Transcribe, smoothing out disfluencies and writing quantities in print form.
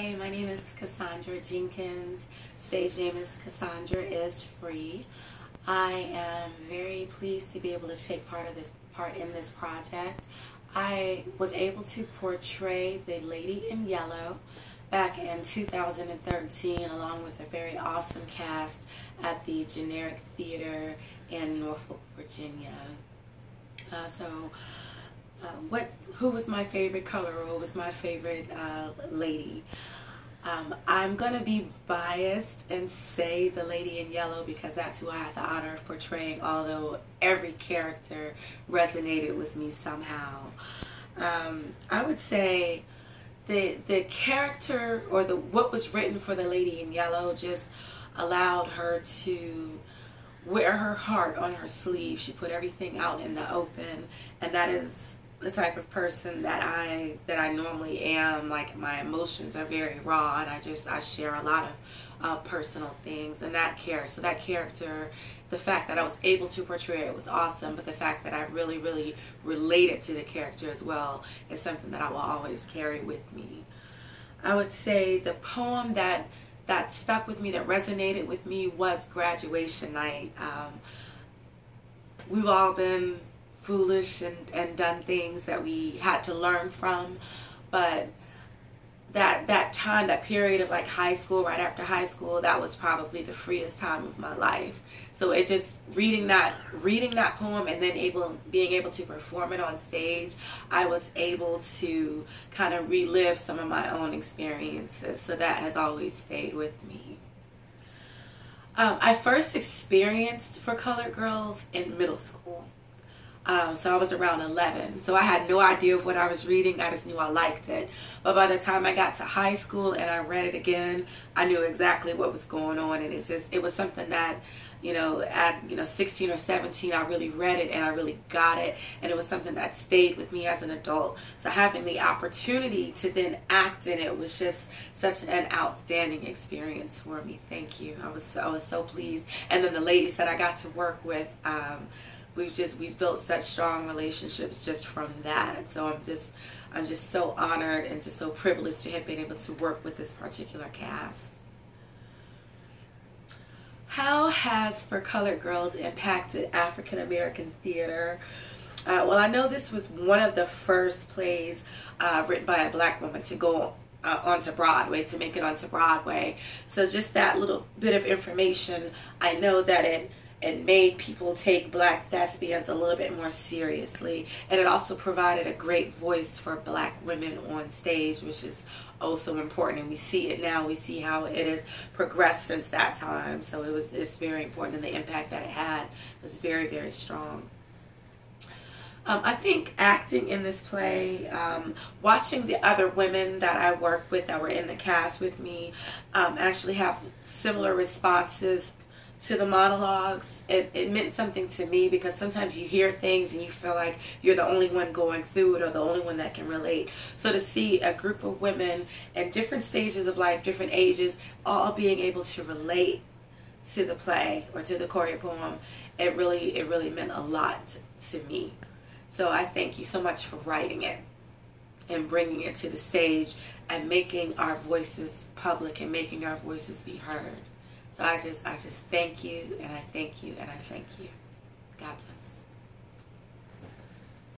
Hi, my name is Cassandra Jenkins. Stage name is Cassandra IsFree. I am very pleased to be able to take part in this project. I was able to portray the Lady in Yellow back in 2013 along with a very awesome cast at the Generic Theater in Norfolk, Virginia. Who was my favorite color, or who was my favorite lady? I'm going to be biased and say the Lady in Yellow because that's who I had the honor of portraying, although every character resonated with me somehow. I would say the character, or what was written for the Lady in Yellow, just allowed her to wear her heart on her sleeve. She put everything out in the open, and that is the type of person that I normally am. Like, my emotions are very raw, and I share a lot of personal things. And that character, the fact that I was able to portray it was awesome, but the fact that I really related to the character as well is something that I will always carry with me. I would say the poem that stuck with me, that resonated with me, was Graduation Night. We've all been foolish and done things that we had to learn from, but that time, that period of like high school, right after high school, that was probably the freest time of my life. So it just reading that poem and then being able to perform it on stage, I was able to kind of relive some of my own experiences. So that has always stayed with me. I first experienced For Colored Girls in middle school. So I was around 11, so I had no idea of what I was reading. I just knew I liked it. But by the time I got to high school and I read it again, I knew exactly what was going on, and it was something that, at 16 or 17, I really read it and I really got it, and it was something that stayed with me as an adult. So having the opportunity to then act in it was just such an outstanding experience for me. Thank you. I was so pleased. And then the ladies that I got to work with, we've built such strong relationships just from that. So I'm just so honored and just so privileged to have been able to work with this particular cast. How has For Colored Girls impacted African American theater? Well, I know this was one of the first plays written by a black woman to go onto Broadway, to make it onto Broadway. So just that little bit of information, I know that it made people take black thespians a little bit more seriously, and it also provided a great voice for black women on stage, which is also important. And we see it now. We see how it has progressed since that time. So it's very important, and the impact that it had was very strong. I think acting in this play, watching the other women that I worked with that were in the cast with me actually have similar responses to the monologues, it meant something to me, because sometimes you hear things and you feel like you're the only one going through it, or the only one that can relate. So to see a group of women in different stages of life, different ages, all being able to relate to the play or to the choreo poem, it really meant a lot to me. So I thank you so much for writing it and bringing it to the stage and making our voices public and making our voices be heard. So I just thank you, and I thank you, and I thank you. God bless.